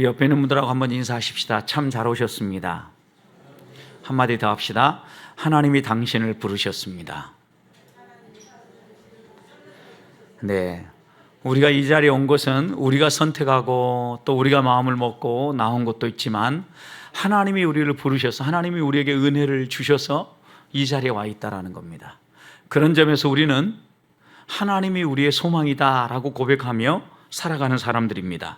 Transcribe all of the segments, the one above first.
우리 옆에 있는 분들하고 한번 인사하십시다. 참 잘 오셨습니다. 한마디 더 합시다. 하나님이 당신을 부르셨습니다. 네, 우리가 이 자리에 온 것은 우리가 선택하고 또 우리가 마음을 먹고 나온 것도 있지만 하나님이 우리를 부르셔서 하나님이 우리에게 은혜를 주셔서 이 자리에 와 있다라는 겁니다. 그런 점에서 우리는 하나님이 우리의 소망이다라고 고백하며 살아가는 사람들입니다.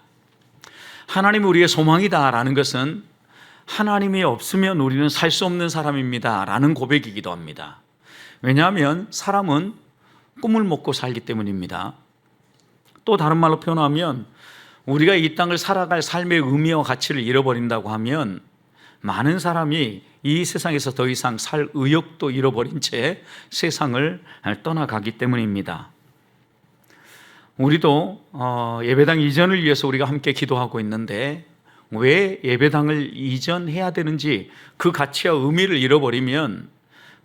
하나님이 우리의 소망이다라는 것은 하나님이 없으면 우리는 살 수 없는 사람입니다라는 고백이기도 합니다. 왜냐하면 사람은 꿈을 먹고 살기 때문입니다. 또 다른 말로 표현하면 우리가 이 땅을 살아갈 삶의 의미와 가치를 잃어버린다고 하면 많은 사람이 이 세상에서 더 이상 살 의욕도 잃어버린 채 세상을 떠나가기 때문입니다. 우리도 예배당 이전을 위해서 우리가 함께 기도하고 있는데 왜 예배당을 이전해야 되는지 그 가치와 의미를 잃어버리면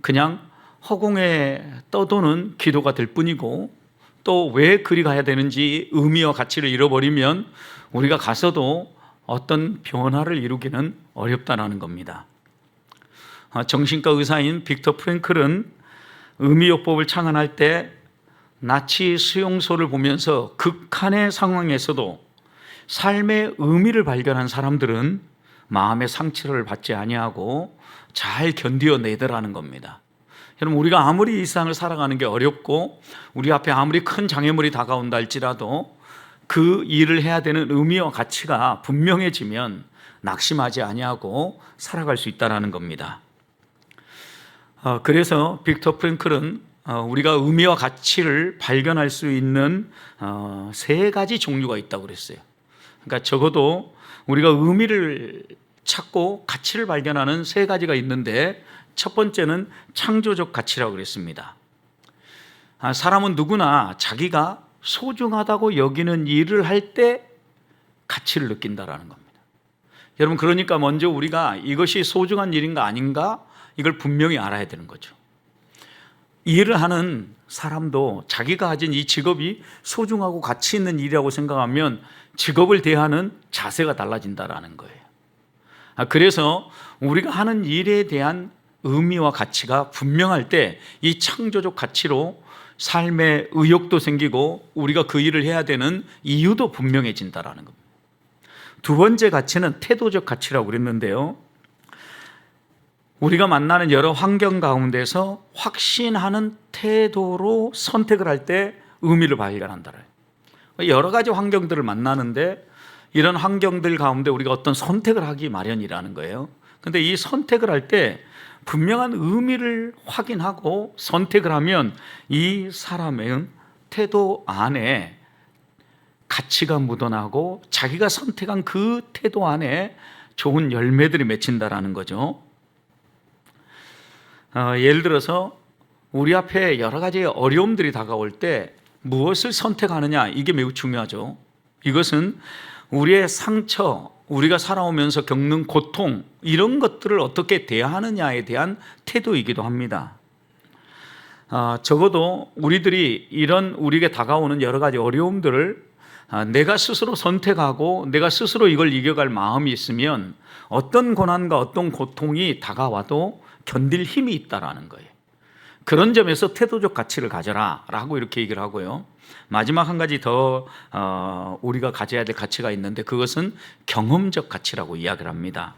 그냥 허공에 떠도는 기도가 될 뿐이고 또 왜 그리 가야 되는지 의미와 가치를 잃어버리면 우리가 가서도 어떤 변화를 이루기는 어렵다는 겁니다. 정신과 의사인 빅터 프랭클은 의미요법을 창안할 때 나치 수용소를 보면서 극한의 상황에서도 삶의 의미를 발견한 사람들은 마음의 상처를 받지 아니하고 잘 견디어내더라는 겁니다. 여러분, 우리가 아무리 이 세상을 살아가는 게 어렵고 우리 앞에 아무리 큰 장애물이 다가온다 할지라도 그 일을 해야 되는 의미와 가치가 분명해지면 낙심하지 아니하고 살아갈 수 있다는 겁니다. 그래서 빅터 프랭클은 우리가 의미와 가치를 발견할 수 있는 세 가지 종류가 있다고 그랬어요. 그러니까 적어도 우리가 의미를 찾고 가치를 발견하는 세 가지가 있는데 첫 번째는 창조적 가치라고 그랬습니다. 사람은 누구나 자기가 소중하다고 여기는 일을 할 때 가치를 느낀다라는 겁니다. 여러분, 그러니까 먼저 우리가 이것이 소중한 일인가 아닌가 이걸 분명히 알아야 되는 거죠. 일을 하는 사람도 자기가 가진 이 직업이 소중하고 가치 있는 일이라고 생각하면 직업을 대하는 자세가 달라진다라는 거예요. 그래서 우리가 하는 일에 대한 의미와 가치가 분명할 때 이 창조적 가치로 삶의 의욕도 생기고 우리가 그 일을 해야 되는 이유도 분명해진다라는 겁니다. 두 번째 가치는 태도적 가치라고 그랬는데요. 우리가 만나는 여러 환경 가운데서 확신하는 태도로 선택을 할 때 의미를 발견한다. 여러 가지 환경들을 만나는데 이런 환경들 가운데 우리가 어떤 선택을 하기 마련이라는 거예요. 그런데 이 선택을 할 때 분명한 의미를 확인하고 선택을 하면 이 사람의 태도 안에 가치가 묻어나고 자기가 선택한 그 태도 안에 좋은 열매들이 맺힌다라는 거죠. 예를 들어서 우리 앞에 여러 가지 어려움들이 다가올 때 무엇을 선택하느냐, 이게 매우 중요하죠. 이것은 우리의 상처, 우리가 살아오면서 겪는 고통, 이런 것들을 어떻게 대하느냐에 대한 태도이기도 합니다. 적어도 우리들이 이런 우리에게 다가오는 여러 가지 어려움들을 내가 스스로 선택하고 내가 스스로 이걸 이겨갈 마음이 있으면 어떤 고난과 어떤 고통이 다가와도 견딜 힘이 있다라는 거예요. 그런 점에서 태도적 가치를 가져라 라고 이렇게 얘기를 하고요. 마지막 한 가지 더 우리가 가져야 될 가치가 있는데 그것은 경험적 가치라고 이야기를 합니다.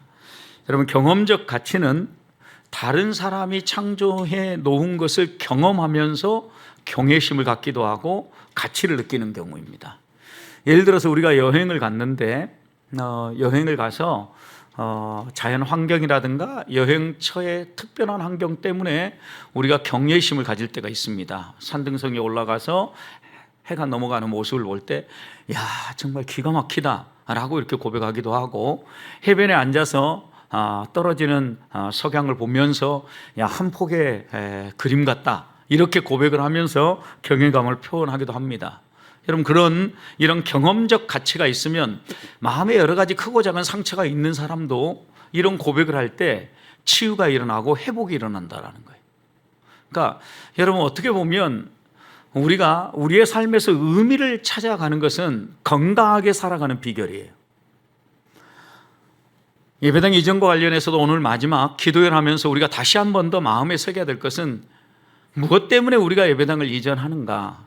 여러분, 경험적 가치는 다른 사람이 창조해 놓은 것을 경험하면서 경외심을 갖기도 하고 가치를 느끼는 경우입니다. 예를 들어서 우리가 여행을 갔는데 여행을 가서 자연 환경이라든가 여행처의 특별한 환경 때문에 우리가 경외심을 가질 때가 있습니다. 산등성에 올라가서 해가 넘어가는 모습을 볼 때 야, 정말 기가 막히다 라고 이렇게 고백하기도 하고, 해변에 앉아서 떨어지는 석양을 보면서 야, 한 폭의 그림 같다 이렇게 고백을 하면서 경외감을 표현하기도 합니다. 여러분, 이런 경험적 가치가 있으면 마음에 여러 가지 크고 작은 상처가 있는 사람도 이런 고백을 할 때 치유가 일어나고 회복이 일어난다는 거예요. 그러니까 여러분, 어떻게 보면 우리가 우리의 삶에서 의미를 찾아가는 것은 건강하게 살아가는 비결이에요. 예배당 이전과 관련해서도 오늘 마지막 기도를 하면서 우리가 다시 한 번 더 마음에 새겨야 될 것은 무엇 때문에 우리가 예배당을 이전하는가?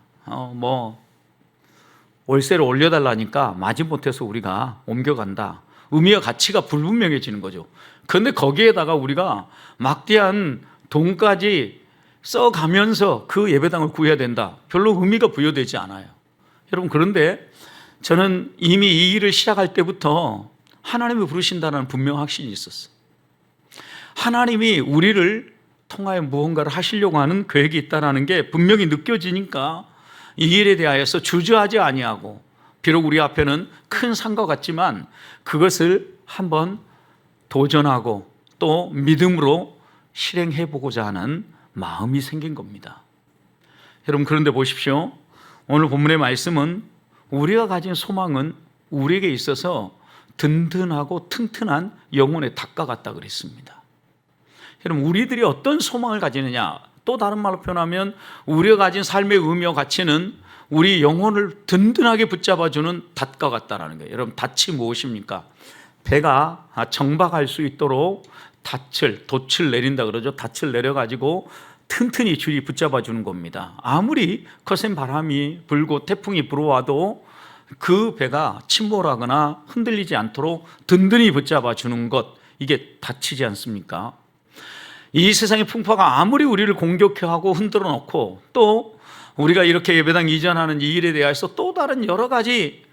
월세를 올려달라니까 마지못해서 우리가 옮겨간다. 의미와 가치가 불분명해지는 거죠. 그런데 거기에다가 우리가 막대한 돈까지 써가면서 그 예배당을 구해야 된다. 별로 의미가 부여되지 않아요. 여러분, 그런데 저는 이미 이 일을 시작할 때부터 하나님이 부르신다는 분명 확신이 있었어요. 하나님이 우리를 통하여 무언가를 하시려고 하는 계획이 있다는 게 분명히 느껴지니까 이 일에 대하여서 주저하지 아니하고, 비록 우리 앞에는 큰 산과 같지만 그것을 한번 도전하고 또 믿음으로 실행해 보고자 하는 마음이 생긴 겁니다. 여러분, 그런데 보십시오. 오늘 본문의 말씀은 우리가 가진 소망은 우리에게 있어서 든든하고 튼튼한 영혼의 닭과 같다 그랬습니다. 여러분, 우리들이 어떤 소망을 가지느냐, 또 다른 말로 표현하면 우리가 가진 삶의 의미와 가치는 우리 영혼을 든든하게 붙잡아주는 닷과 같다라는 거예요. 여러분, 닷이 무엇입니까? 배가 정박할 수 있도록 돛을 내린다 그러죠. 돛을 내려가지고 튼튼히 줄이 붙잡아주는 겁니다. 아무리 거센 바람이 불고 태풍이 불어와도 그 배가 침몰하거나 흔들리지 않도록 든든히 붙잡아주는 것, 이게 돛이지 않습니까? 이 세상의 풍파가 아무리 우리를 공격하고 흔들어 놓고, 또 우리가 이렇게 예배당 이전하는 이 일에 대해서 또 다른 여러 가지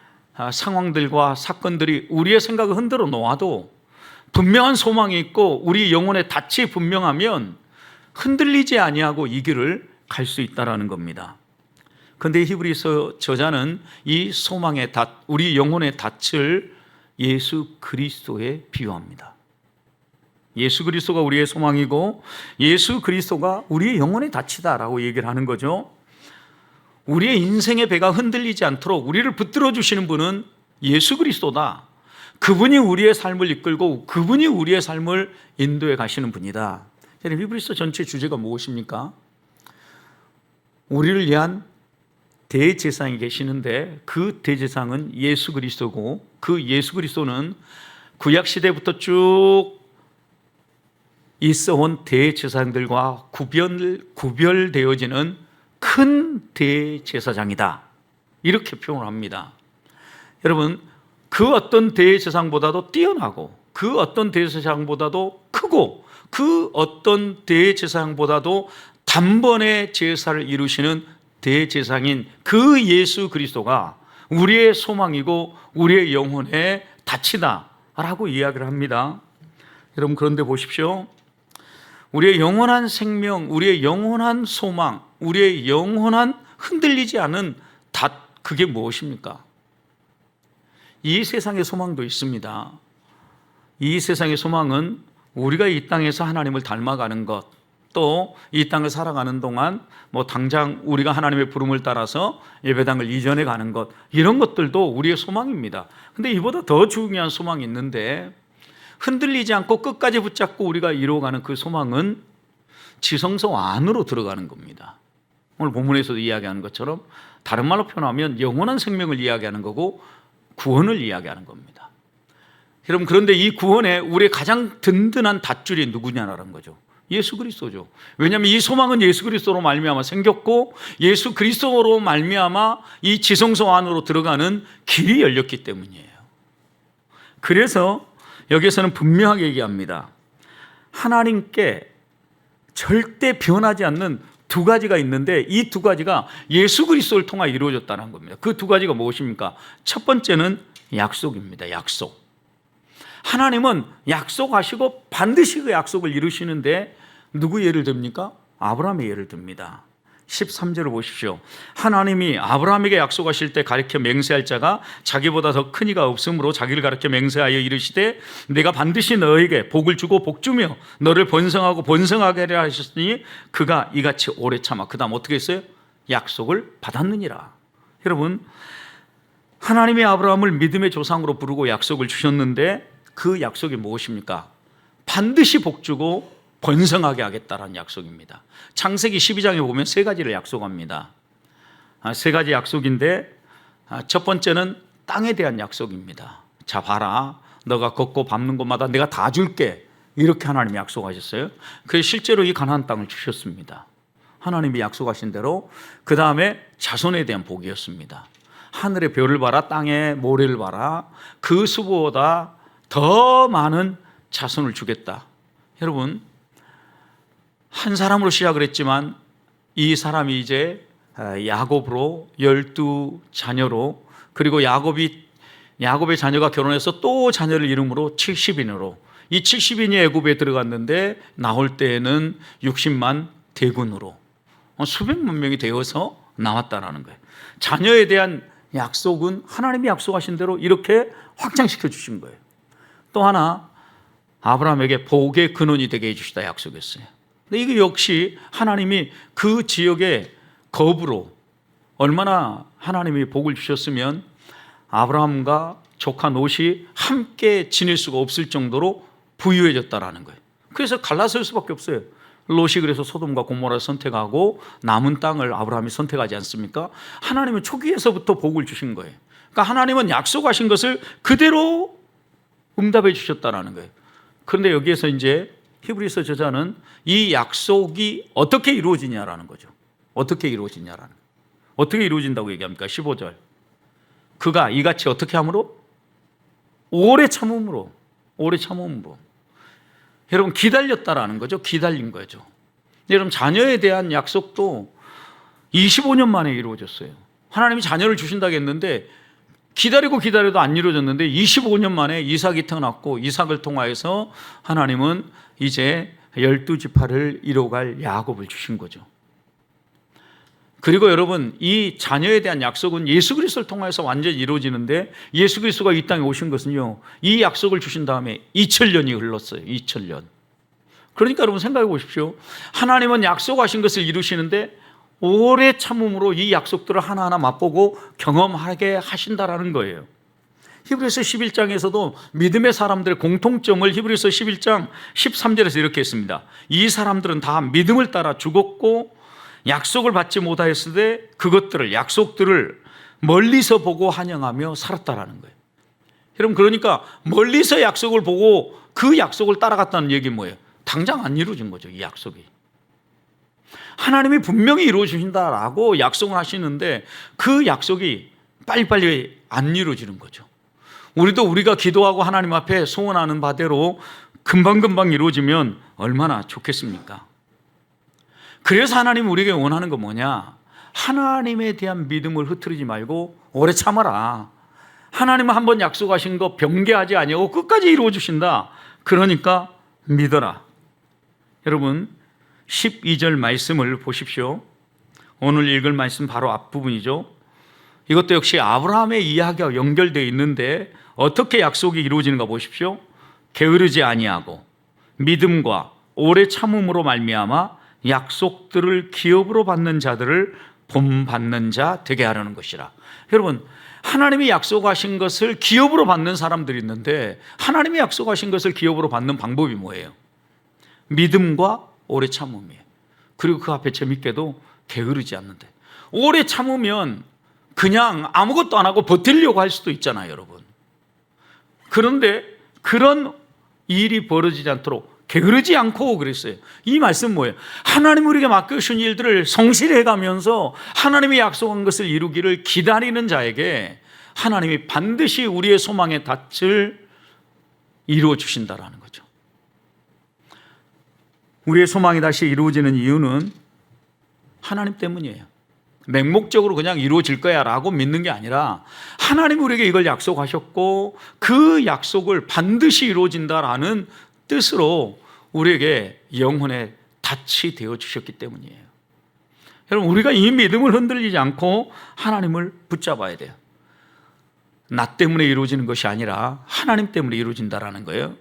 상황들과 사건들이 우리의 생각을 흔들어 놓아도 분명한 소망이 있고 우리 영혼의 닻이 분명하면 흔들리지 아니하고 이 길을 갈 수 있다라는 겁니다. 그런데 히브리서 저자는 이 소망의 닻, 우리 영혼의 닻을 예수 그리스도에 비유합니다. 예수 그리스도가 우리의 소망이고 예수 그리스도가 우리의 영혼의 닻이다라고 얘기를 하는 거죠. 우리의 인생의 배가 흔들리지 않도록 우리를 붙들어 주시는 분은 예수 그리스도다. 그분이 우리의 삶을 이끌고 그분이 우리의 삶을 인도해 가시는 분이다. 히브리서 전체 주제가 무엇입니까? 우리를 위한 대제사장이 계시는데 그 대제사장은 예수 그리스도고, 그 예수 그리스도는 구약 시대부터 쭉 있어온 대제사장들과 구별되어지는 큰 대제사장이다, 이렇게 표현을 합니다. 여러분, 그 어떤 대제사장보다도 뛰어나고 그 어떤 대제사장보다도 크고 그 어떤 대제사장보다도 단번에 제사를 이루시는 대제사장인 그 예수 그리스도가 우리의 소망이고 우리의 영혼의 닻이다라고 이야기를 합니다. 여러분, 그런데 보십시오. 우리의 영원한 생명, 우리의 영원한 소망, 우리의 영원한 흔들리지 않은 닻, 그게 무엇입니까? 이 세상의 소망도 있습니다. 이 세상의 소망은 우리가 이 땅에서 하나님을 닮아가는 것, 또 이 땅을 살아가는 동안 당장 우리가 하나님의 부름을 따라서 예배당을 이전해 가는 것, 이런 것들도 우리의 소망입니다. 근데 이보다 더 중요한 소망이 있는데, 흔들리지 않고 끝까지 붙잡고 우리가 이루어가는 그 소망은 지성소 안으로 들어가는 겁니다. 오늘 본문에서도 이야기하는 것처럼 다른 말로 표현하면 영원한 생명을 이야기하는 거고 구원을 이야기하는 겁니다. 여러분, 그런데 이 구원에 우리의 가장 든든한 밧줄이 누구냐라는 거죠. 예수 그리스도죠. 왜냐하면 이 소망은 예수 그리스도로 말미암아 생겼고 예수 그리스도로 말미암아 이 지성소 안으로 들어가는 길이 열렸기 때문이에요. 그래서 여기서는 분명하게 얘기합니다. 하나님께 절대 변하지 않는 두 가지가 있는데 이 두 가지가 예수 그리스도를 통하여 이루어졌다는 겁니다. 그 두 가지가 무엇입니까? 첫 번째는 약속입니다. 약속. 하나님은 약속하시고 반드시 그 약속을 이루시는데 누구 예를 듭니까? 아브라함의 예를 듭니다. 13절을 보십시오. 하나님이 아브라함에게 약속하실 때 가르쳐 맹세할 자가 자기보다 더 큰 이가 없으므로 자기를 가르쳐 맹세하여 이르시되 내가 반드시 너에게 복을 주고 복주며 너를 번성하고 번성하게 하려 하셨으니 그가 이같이 오래 참아. 그 다음 어떻게 했어요? 약속을 받았느니라. 여러분, 하나님이 아브라함을 믿음의 조상으로 부르고 약속을 주셨는데 그 약속이 무엇입니까? 반드시 복주고 번성하게 하겠다라는 약속입니다. 창세기 12장에 보면 세 가지를 약속합니다. 세 가지 약속인데 첫 번째는 땅에 대한 약속입니다. 자, 봐라. 너가 걷고 밟는 곳마다 내가 다 줄게. 이렇게 하나님이 약속하셨어요. 그래서 실제로 이 가나안 땅을 주셨습니다. 하나님이 약속하신 대로. 그 다음에 자손에 대한 복이었습니다. 하늘의 별을 봐라, 땅의 모래를 봐라, 그 수보다 더 많은 자손을 주겠다. 여러분, 한 사람으로 시작을 했지만 이 사람이 이제 야곱으로 12자녀로, 그리고 야곱의 자녀가 결혼해서 또 자녀를 이름으로 70인으로, 이 70인이 애굽에 들어갔는데 나올 때에는 60만 대군으로 수백만 명이 되어서 나왔다라는 거예요. 자녀에 대한 약속은 하나님이 약속하신 대로 이렇게 확장시켜 주신 거예요. 또 하나, 아브라함에게 복의 근원이 되게 해주시다 약속했어요. 근데 이게 역시 하나님이 그 지역의 거부로, 얼마나 하나님이 복을 주셨으면 아브라함과 조카 롯이 함께 지낼 수가 없을 정도로 부유해졌다라는 거예요. 그래서 갈라설 수밖에 없어요. 롯이 그래서 소돔과 고모라를 선택하고 남은 땅을 아브라함이 선택하지 않습니까? 하나님은 초기에서부터 복을 주신 거예요. 그러니까 하나님은 약속하신 것을 그대로 응답해 주셨다라는 거예요. 그런데 여기에서 이제 히브리서 저자는 이 약속이 어떻게 이루어지냐라는 거죠. 어떻게 이루어지냐라는 거예요. 어떻게 이루어진다고 얘기합니까? 15절. 그가 이같이 어떻게 함으로? 오래 참음으로. 오래 참음으로. 여러분, 기다렸다라는 거죠. 기다린 거죠. 여러분, 자녀에 대한 약속도 25년 만에 이루어졌어요. 하나님이 자녀를 주신다고 했는데 기다려도 안 이루어졌는데 25년 만에 이삭이 태어났고, 이삭을 통하여서 하나님은 이제 12지파를 이뤄갈 야곱을 주신 거죠. 그리고 여러분, 이 자녀에 대한 약속은 예수 그리스도를 통해서 완전히 이루어지는데, 예수 그리스도가 이 땅에 오신 것은요, 이 약속을 주신 다음에 2000년이 흘렀어요. 2000년. 그러니까 여러분 생각해 보십시오. 하나님은 약속하신 것을 이루시는데 오래 참음으로 이 약속들을 하나하나 맛보고 경험하게 하신다라는 거예요. 히브리서 11장에서도 믿음의 사람들의 공통점을 히브리서 11장 13절에서 이렇게 했습니다. 이 사람들은 다 믿음을 따라 죽었고 약속을 받지 못하였을 때 그것들을, 약속들을 멀리서 보고 환영하며 살았다라는 거예요. 여러분, 그러니까 멀리서 약속을 보고 그 약속을 따라갔다는 얘기는 뭐예요? 당장 안 이루어진 거죠, 이 약속이. 하나님이 분명히 이루어 주신다라고 약속을 하시는데 그 약속이 빨리빨리 안 이루어지는 거죠. 우리도 우리가 기도하고 하나님 앞에 소원하는 바대로 금방금방 이루어지면 얼마나 좋겠습니까? 그래서 하나님이 우리에게 원하는 건 뭐냐? 하나님에 대한 믿음을 흐트리지 말고 오래 참아라. 하나님은 한번 약속하신 거 변개하지 아니하고 끝까지 이루어 주신다. 그러니까 믿어라. 여러분, 12절 말씀을 보십시오. 오늘 읽을 말씀 바로 앞부분이죠. 이것도 역시 아브라함의 이야기와 연결되어 있는데 어떻게 약속이 이루어지는가 보십시오. 게으르지 아니하고 믿음과 오래 참음으로 말미암아 약속들을 기업으로 받는 자들을 본받는 자 되게 하려는 것이라. 여러분, 하나님이 약속하신 것을 기업으로 받는 사람들이 있는데 하나님이 약속하신 것을 기업으로 받는 방법이 뭐예요? 믿음과 오래 참음이에요. 그리고 그 앞에 재밌게도 게으르지 않는데, 오래 참으면 그냥 아무것도 안 하고 버티려고 할 수도 있잖아요, 여러분. 그런데 그런 일이 벌어지지 않도록 게으르지 않고 그랬어요. 이 말씀은 뭐예요? 하나님 우리에게 맡겨주신 일들을 성실히 해가면서 하나님이 약속한 것을 이루기를 기다리는 자에게 하나님이 반드시 우리의 소망의 닻을 이루어 주신다라는 거죠. 우리의 소망이 다시 이루어지는 이유는 하나님 때문이에요. 맹목적으로 그냥 이루어질 거야 라고 믿는 게 아니라 하나님 우리에게 이걸 약속하셨고 그 약속을 반드시 이루어진다라는 뜻으로 우리에게 영혼의 닻이 되어 주셨기 때문이에요. 여러분, 우리가 이 믿음을 흔들리지 않고 하나님을 붙잡아야 돼요. 나 때문에 이루어지는 것이 아니라 하나님 때문에 이루어진다라는 거예요.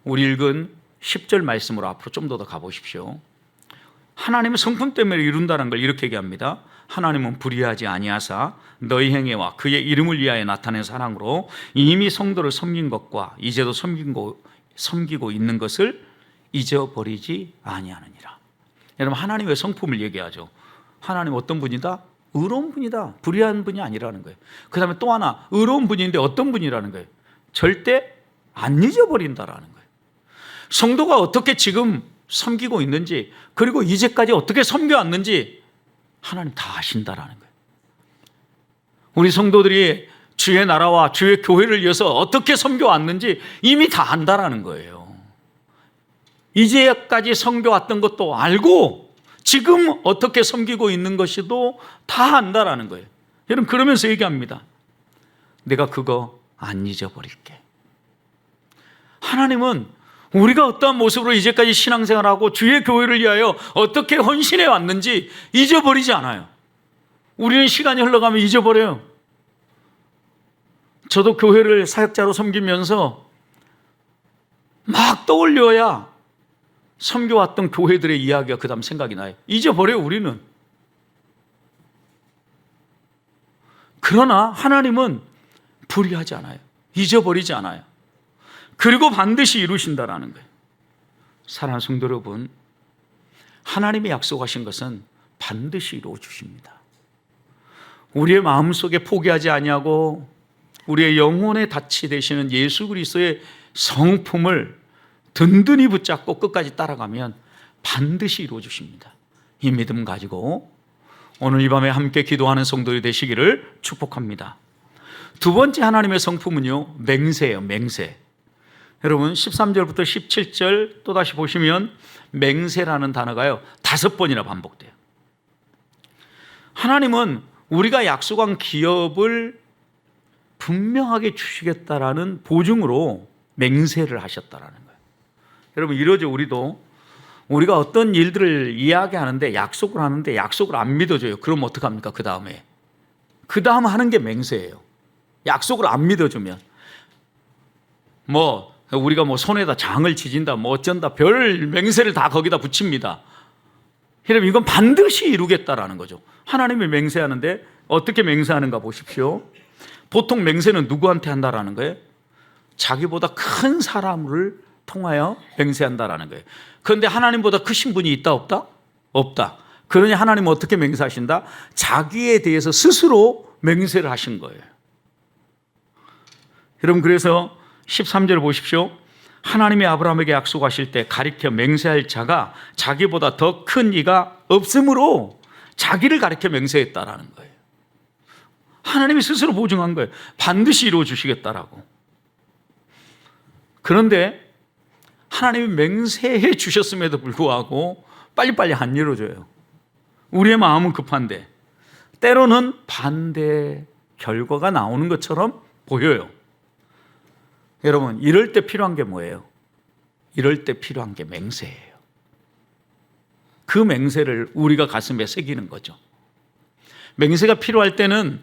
우리 읽은 10절 말씀으로 앞으로 좀 더 가보십시오. 하나님은 성품 때문에 이룬다는 걸 이렇게 얘기합니다. 하나님은 불의하지 아니하사 너희 행위와 그의 이름을 위하여 나타낸 사랑으로 이미 성도를 섬긴 것과 이제도 섬기고 있는 것을 잊어버리지 아니하느니라. 여러분, 하나님의 성품을 얘기하죠. 하나님 어떤 분이다? 의로운 분이다. 불의한 분이 아니라는 거예요. 그 다음에 또 하나, 의로운 분인데 어떤 분이라는 거예요? 절대 안 잊어버린다라는 거예요. 성도가 어떻게 지금 섬기고 있는지, 그리고 이제까지 어떻게 섬겨왔는지 하나님 다 아신다라는 거예요. 우리 성도들이 주의 나라와 주의 교회를 위해서 어떻게 섬겨왔는지 이미 다 안다라는 거예요. 이제까지 섬겨왔던 것도 알고 지금 어떻게 섬기고 있는 것이도 다 안다라는 거예요. 여러분, 그러면서 얘기합니다. 내가 그거 안 잊어버릴게. 하나님은 우리가 어떠한 모습으로 이제까지 신앙생활하고 주의 교회를 위하여 어떻게 헌신해 왔는지 잊어버리지 않아요. 우리는 시간이 흘러가면 잊어버려요. 저도 교회를 사역자로 섬기면서 막 떠올려야 섬겨왔던 교회들의 이야기가 그 다음 생각이 나요. 잊어버려요, 우리는. 그러나 하나님은 불의하지 않아요. 잊어버리지 않아요. 그리고 반드시 이루신다라는 거예요. 사랑하는 성도 여러분, 하나님이 약속하신 것은 반드시 이루어 주십니다. 우리의 마음속에 포기하지 아니하고 우리의 영혼의 닻이 되시는 예수 그리스도의 성품을 든든히 붙잡고 끝까지 따라가면 반드시 이루어 주십니다. 이 믿음 가지고 오늘 이 밤에 함께 기도하는 성도들이 되시기를 축복합니다. 두 번째 하나님의 성품은요, 맹세예요. 맹세. 여러분 13절부터 17절 또다시 보시면 맹세라는 단어가요 5번이나 반복돼요. 하나님은 우리가 약속한 기업을 분명하게 주시겠다라는 보증으로 맹세를 하셨다라는 거예요. 여러분, 이러죠. 우리가 어떤 일들을 이야기하는데 약속을 하는데 약속을 안 믿어줘요. 그럼 어떡합니까? 그 다음 하는 게 맹세예요. 약속을 안 믿어주면 우리가 손에다 장을 지진다, 어쩐다, 별 맹세를 다 거기다 붙입니다. 여러분, 이건 반드시 이루겠다라는 거죠. 하나님이 맹세하는데 어떻게 맹세하는가 보십시오. 보통 맹세는 누구한테 한다라는 거예요? 자기보다 큰 사람을 통하여 맹세한다라는 거예요. 그런데 하나님보다 크신 분이 있다 없다? 없다. 그러니 하나님은 어떻게 맹세하신다? 자기에 대해서 스스로 맹세를 하신 거예요. 여러분, 그래서 13절 보십시오. 하나님이 아브라함에게 약속하실 때 가리켜 맹세할 자가 자기보다 더 큰 이가 없으므로 자기를 가리켜 맹세했다라는 거예요. 하나님이 스스로 보증한 거예요. 반드시 이루어 주시겠다라고. 그런데 하나님이 맹세해 주셨음에도 불구하고 빨리빨리 안 이루어져요. 우리의 마음은 급한데 때로는 반대 결과가 나오는 것처럼 보여요. 여러분, 이럴 때 필요한 게 뭐예요? 이럴 때 필요한 게 맹세예요. 그 맹세를 우리가 가슴에 새기는 거죠. 맹세가 필요할 때는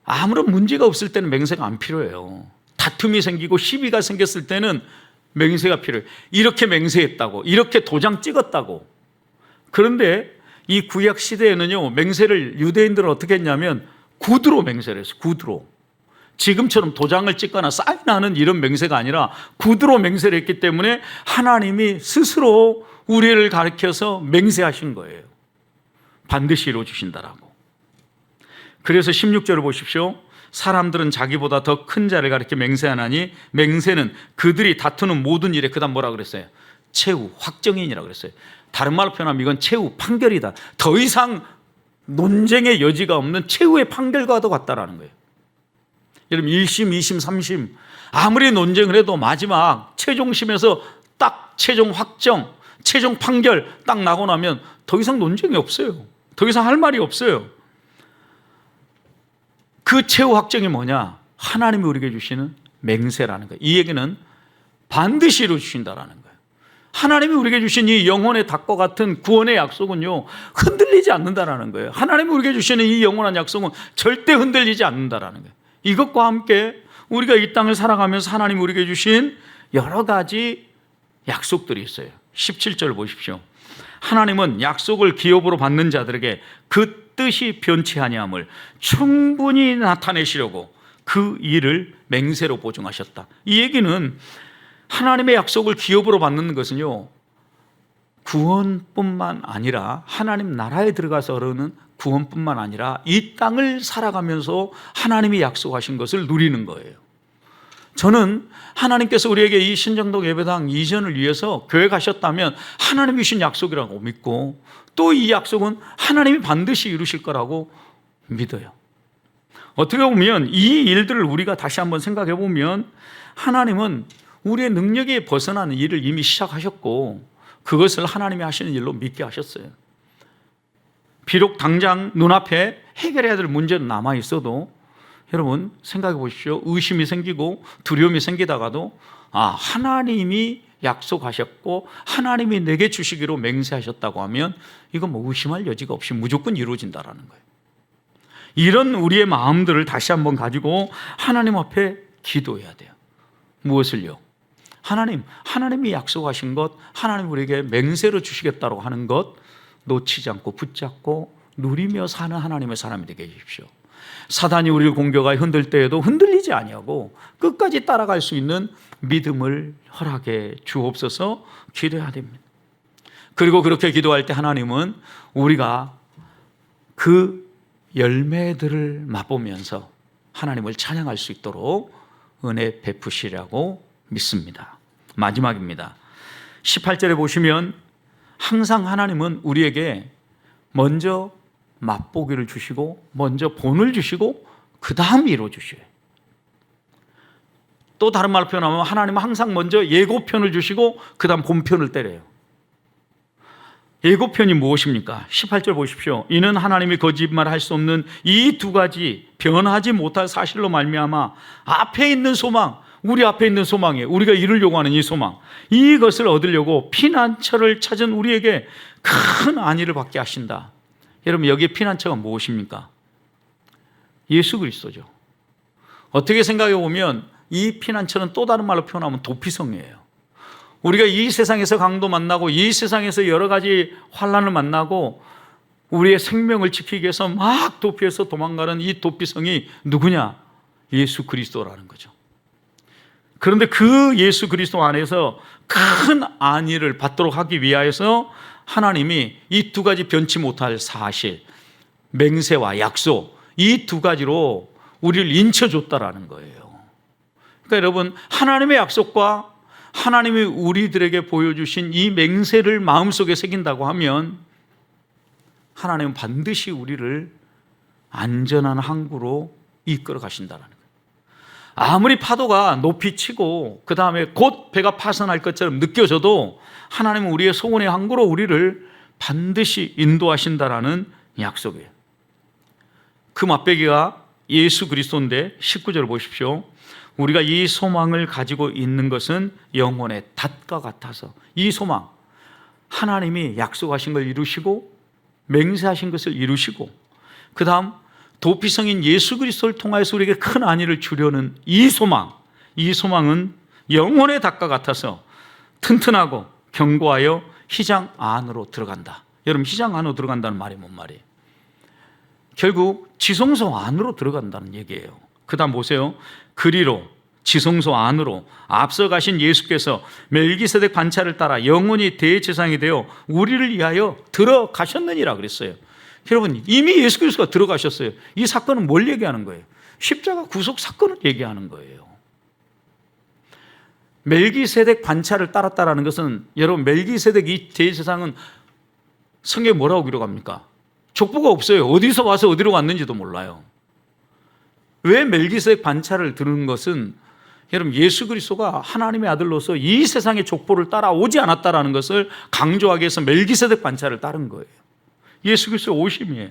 아무런 문제가 없을 때는 맹세가 안 필요해요. 다툼이 생기고 시비가 생겼을 때는 맹세가 필요해요. 이렇게 맹세했다고, 이렇게 도장 찍었다고. 그런데 이 구약 시대에는요, 맹세를 유대인들은 어떻게 했냐면 구두로 맹세를 했어요. 구두로. 지금처럼 도장을 찍거나 사인하는 이런 맹세가 아니라 구두로 맹세를 했기 때문에 하나님이 스스로 우리를 가르쳐서 맹세하신 거예요. 반드시 이루어 주신다라고. 그래서 16절을 보십시오. 사람들은 자기보다 더 큰 자를 가리켜 맹세하나니 맹세는 그들이 다투는 모든 일에, 그 다음 뭐라 그랬어요? 최후, 확정인이라고 그랬어요. 다른 말로 표현하면 이건 최후, 판결이다. 더 이상 논쟁의 여지가 없는 최후의 판결과도 같다라는 거예요. 여러분, 1심, 2심, 3심 아무리 논쟁을 해도 마지막 최종심에서 딱 최종 확정, 최종 판결 딱 나고 나면 더 이상 논쟁이 없어요. 더 이상 할 말이 없어요. 그 최후 확정이 뭐냐? 하나님이 우리에게 주시는 맹세라는 거예요. 이 얘기는 반드시 이루어 주신다라는 거예요. 하나님이 우리에게 주신 이 영혼의 닭과 같은 구원의 약속은요, 흔들리지 않는다라는 거예요. 하나님이 우리에게 주시는 이 영원한 약속은 절대 흔들리지 않는다라는 거예요. 이것과 함께 우리가 이 땅을 살아가면서 하나님이 우리에게 주신 여러 가지 약속들이 있어요. 17절 보십시오. 하나님은 약속을 기업으로 받는 자들에게 그 뜻이 변치 아니함을 충분히 나타내시려고 그 일을 맹세로 보증하셨다. 이 얘기는 하나님의 약속을 기업으로 받는 것은요, 구원뿐만 아니라 하나님 나라에 들어가서 얻는 구원뿐만 아니라 이 땅을 살아가면서 하나님이 약속하신 것을 누리는 거예요. 저는 하나님께서 우리에게 이 신정동 예배당 이전을 위해서 교회 가셨다면 하나님이 주신 약속이라고 믿고, 또 이 약속은 하나님이 반드시 이루실 거라고 믿어요. 어떻게 보면 이 일들을 우리가 다시 한번 생각해 보면 하나님은 우리의 능력에 벗어나는 일을 이미 시작하셨고, 그것을 하나님이 하시는 일로 믿게 하셨어요. 비록 당장 눈앞에 해결해야 될 문제는 남아 있어도 여러분 생각해 보십시오. 의심이 생기고 두려움이 생기다가도 하나님이 약속하셨고 하나님이 내게 주시기로 맹세하셨다고 하면 이건 뭐 의심할 여지가 없이 무조건 이루어진다라는 거예요. 이런 우리의 마음들을 다시 한번 가지고 하나님 앞에 기도해야 돼요. 무엇을요? 하나님이 약속하신 것, 하나님 우리에게 맹세로 주시겠다고 하는 것 놓치지 않고 붙잡고 누리며 사는 하나님의 사람이 되게 해주십시오. 사단이 우리를 공격하여 흔들 때에도 흔들리지 아니하고 끝까지 따라갈 수 있는 믿음을 허락해 주옵소서 기도해야 됩니다. 그리고 그렇게 기도할 때 하나님은 우리가 그 열매들을 맛보면서 하나님을 찬양할 수 있도록 은혜 베푸시라고 믿습니다. 마지막입니다. 18절에 보시면 항상 하나님은 우리에게 먼저 맛보기를 주시고 먼저 본을 주시고 그 다음 이루어 주셔요. 또 다른 말로 표현하면 하나님은 항상 먼저 예고편을 주시고 그 다음 본편을 때려요. 예고편이 무엇입니까? 18절 보십시오. 이는 하나님이 거짓말할 수 없는 이 두 가지 변하지 못할 사실로 말미암아 앞에 있는 소망, 우리 앞에 있는 소망이에요. 우리가 이루려고 하는 이 소망, 이것을 얻으려고 피난처를 찾은 우리에게 큰 안위를 받게 하신다. 여러분, 여기에 피난처가 무엇입니까? 예수 그리스도죠. 어떻게 생각해 보면 이 피난처는 또 다른 말로 표현하면 도피성이에요. 우리가 이 세상에서 강도 만나고 이 세상에서 여러 가지 환난을 만나고 우리의 생명을 지키기 위해서 막 도피해서 도망가는 이 도피성이 누구냐? 예수 그리스도라는 거죠. 그런데 그 예수 그리스도 안에서 큰 안위를 받도록 하기 위하여서 하나님이 이 두 가지 변치 못할 사실, 맹세와 약속, 이 두 가지로 우리를 인쳐줬다라는 거예요. 그러니까 여러분, 하나님의 약속과 하나님이 우리들에게 보여주신 이 맹세를 마음속에 새긴다고 하면 하나님은 반드시 우리를 안전한 항구로 이끌어 가신다는 거예요. 아무리 파도가 높이 치고 그 다음에 곧 배가 파선할 것처럼 느껴져도 하나님은 우리의 소원의 항구로 우리를 반드시 인도하신다라는 약속이에요. 그 맛배기가 예수 그리스도인데 19절 보십시오. 우리가 이 소망을 가지고 있는 것은 영혼의 닷과 같아서, 이 소망, 하나님이 약속하신 걸 이루시고 맹세하신 것을 이루시고 그 다음 도피성인 예수 그리스도를 통하여서 우리에게 큰 안위를 주려는 이 소망, 이 소망은 영혼의 닷과 같아서 튼튼하고 견고하여 휘장 안으로 들어간다. 여러분, 휘장 안으로 들어간다는 말이 뭔 말이에요? 결국 지성소 안으로 들어간다는 얘기예요. 그 다음 보세요. 그리로 지성소 안으로 앞서 가신 예수께서 멜기세덱 반차를 따라 영원히 대제사장이 되어 우리를 위하여 들어가셨느니라 그랬어요. 여러분, 이미 예수 그리스도가 들어가셨어요. 이 사건은 뭘 얘기하는 거예요? 십자가 구속 사건을 얘기하는 거예요. 멜기세덱 반차를 따랐다라는 것은, 여러분, 멜기세덱 이 대제사장은 성경에 뭐라고 기록합니까? 족보가 없어요. 어디서 와서 어디로 갔는지도 몰라요. 왜 멜기세덱 반차를 들은 것은, 여러분, 예수 그리스도가 하나님의 아들로서 이 세상의 족보를 따라오지 않았다라는 것을 강조하기 위해서 멜기세덱 반차를 따른 거예요. 예수 그리스도 오심이에요.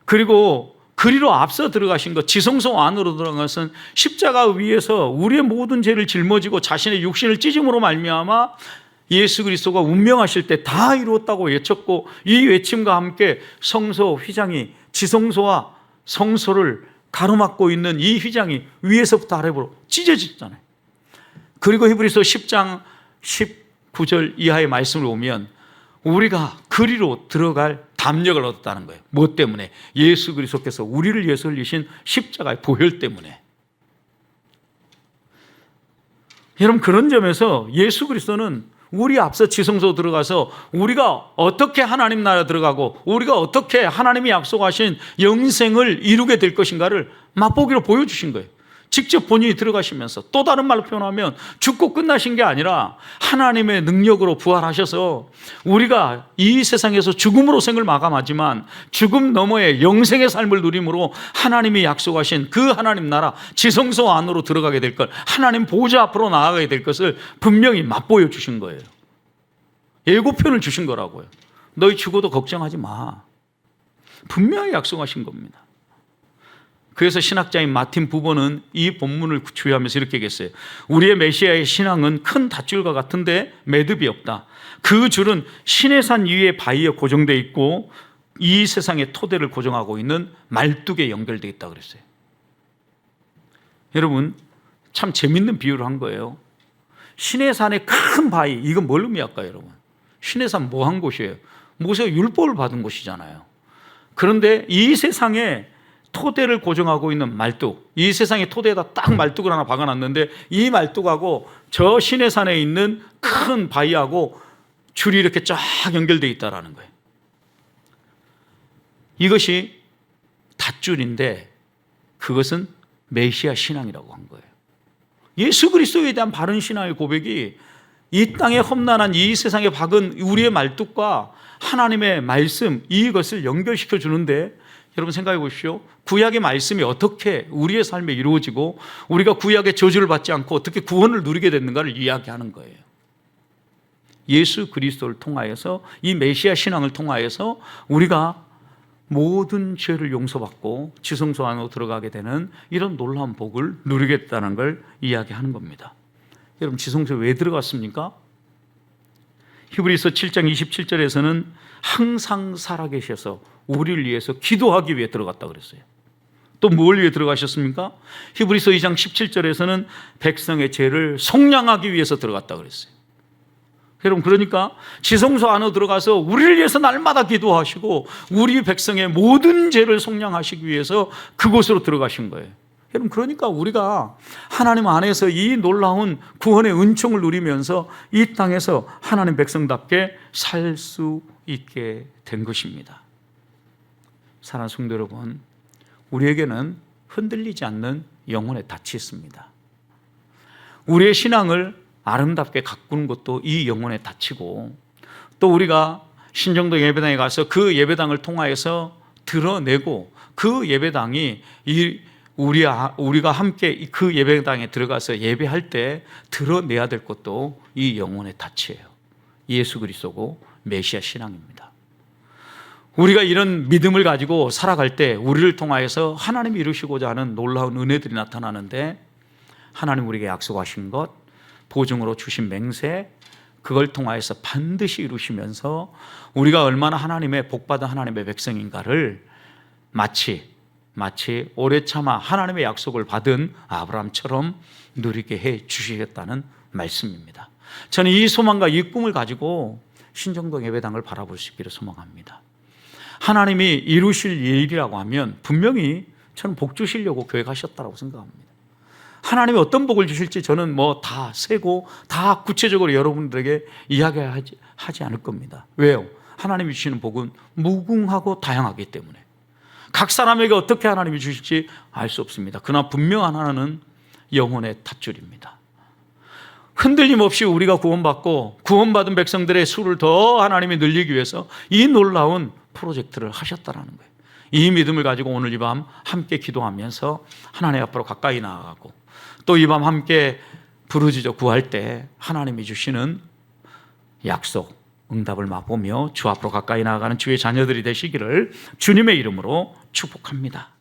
그리고 그리로 앞서 들어가신 것, 지성소 안으로 들어간 것은 십자가 위에서 우리의 모든 죄를 짊어지고 자신의 육신을 찢음으로 말미암아 예수 그리스도가 운명하실 때 다 이루었다고 외쳤고, 이 외침과 함께 성소 휘장이 지성소와 성소를 가로막고 있는 이 휘장이 위에서부터 아래로 찢어졌잖아요. 그리고 히브리서 10장 19절 이하의 말씀을 보면 우리가 그리로 들어갈 담력을 얻었다는 거예요. 뭐 때문에? 예수 그리스도께서 우리를 위해서 흘리신 십자가의 보혈 때문에. 여러분, 그런 점에서 예수 그리스도는 우리 앞서 지성소 들어가서 우리가 어떻게 하나님 나라 들어가고 우리가 어떻게 하나님이 약속하신 영생을 이루게 될 것인가를 맛보기로 보여주신 거예요. 직접 본인이 들어가시면서, 또 다른 말로 표현하면 죽고 끝나신 게 아니라 하나님의 능력으로 부활하셔서 우리가 이 세상에서 죽음으로 생을 마감하지만 죽음 너머의 영생의 삶을 누림으로 하나님이 약속하신 그 하나님 나라 지성소 안으로 들어가게 될 것, 하나님 보좌 앞으로 나아가게 될 것을 분명히 맛보여 주신 거예요. 예고편을 주신 거라고요. 너희 죽어도 걱정하지 마. 분명히 약속하신 겁니다. 그래서 신학자인 마틴 부버는 이 본문을 주의하면서 이렇게 얘기했어요. 우리의 메시아의 신앙은 큰 닷줄과 같은데 매듭이 없다. 그 줄은 신의 산 위에 바위에 고정되어 있고 이 세상의 토대를 고정하고 있는 말뚝에 연결되어 있다 그랬어요. 여러분, 참 재밌는 비유를 한 거예요. 신의 산의 큰 바위, 이건 뭘 의미할까요, 여러분? 신의 산 뭐 한 곳이에요? 모세가 율법을 받은 곳이잖아요. 그런데 이 세상에 토대를 고정하고 있는 말뚝, 이 세상의 토대에다 딱 말뚝을 하나 박아놨는데 이 말뚝하고 저 신의 산에 있는 큰 바위하고 줄이 이렇게 쫙 연결되어 있다는 거예요. 이것이 닷줄인데 그것은 메시아 신앙이라고 한 거예요. 예수 그리스도에 대한 바른 신앙의 고백이 이 땅에 험난한 이 세상에 박은 우리의 말뚝과 하나님의 말씀, 이것을 연결시켜 주는데, 여러분 생각해 보십시오. 구약의 말씀이 어떻게 우리의 삶에 이루어지고 우리가 구약의 저주를 받지 않고 어떻게 구원을 누리게 됐는가를 이야기하는 거예요. 예수 그리스도를 통하여서, 이 메시아 신앙을 통하여서 우리가 모든 죄를 용서받고 지성소 안으로 들어가게 되는 이런 놀라운 복을 누리겠다는 걸 이야기하는 겁니다. 여러분, 지성소에 왜 들어갔습니까? 히브리서 7장 27절에서는 항상 살아계셔서 우리를 위해서 기도하기 위해 들어갔다 그랬어요. 또 뭘 위해 들어가셨습니까? 히브리서 2장 17절에서는 백성의 죄를 속량하기 위해서 들어갔다 그랬어요. 여러분, 그러니까 지성소 안으로 들어가서 우리를 위해서 날마다 기도하시고 우리 백성의 모든 죄를 속량하시기 위해서 그곳으로 들어가신 거예요. 여러분, 그러니까 우리가 하나님 안에서 이 놀라운 구원의 은총을 누리면서 이 땅에서 하나님 백성답게 살 수 있게 된 것입니다. 사랑하는 성도 여러분, 우리에게는 흔들리지 않는 영혼의 닻이 있습니다. 우리의 신앙을 아름답게 가꾸는 것도 이 영혼의 닻이고, 또 우리가 신정동 예배당에 가서 그 예배당을 통하여서 드러내고 그 예배당이 우리가 함께 그 예배당에 들어가서 예배할 때 드러내야 될 것도 이 영혼의 닻이에요. 예수 그리스도고 메시아 신앙입니다. 우리가 이런 믿음을 가지고 살아갈 때 우리를 통하여서 하나님이 이루시고자 하는 놀라운 은혜들이 나타나는데, 하나님 우리에게 약속하신 것, 보증으로 주신 맹세, 그걸 통하여서 반드시 이루시면서 우리가 얼마나 하나님의 복받은 하나님의 백성인가를 마치 오래 참아 하나님의 약속을 받은 아브라함처럼 누리게 해 주시겠다는 말씀입니다. 저는 이 소망과 이 꿈을 가지고 신정동 예배당을 바라볼 수 있기를 소망합니다. 하나님이 이루실 일이라고 하면 분명히 저는 복 주시려고 교회 가셨다고 생각합니다. 하나님이 어떤 복을 주실지 저는 다 세고 다 구체적으로 여러분들에게 이야기하지 않을 겁니다. 왜요? 하나님이 주시는 복은 무궁하고 다양하기 때문에 각 사람에게 어떻게 하나님이 주실지 알 수 없습니다. 그러나 분명한 하나는 영혼의 탯줄입니다. 흔들림 없이 우리가 구원받고 구원받은 백성들의 수를 더 하나님이 늘리기 위해서 이 놀라운 프로젝트를 하셨다는 거예요. 이 믿음을 가지고 오늘 이 밤 함께 기도하면서 하나님 앞으로 가까이 나아가고, 또 이 밤 함께 부르짖어 구할 때 하나님이 주시는 약속, 응답을 맛보며 주 앞으로 가까이 나아가는 주의 자녀들이 되시기를 주님의 이름으로 축복합니다.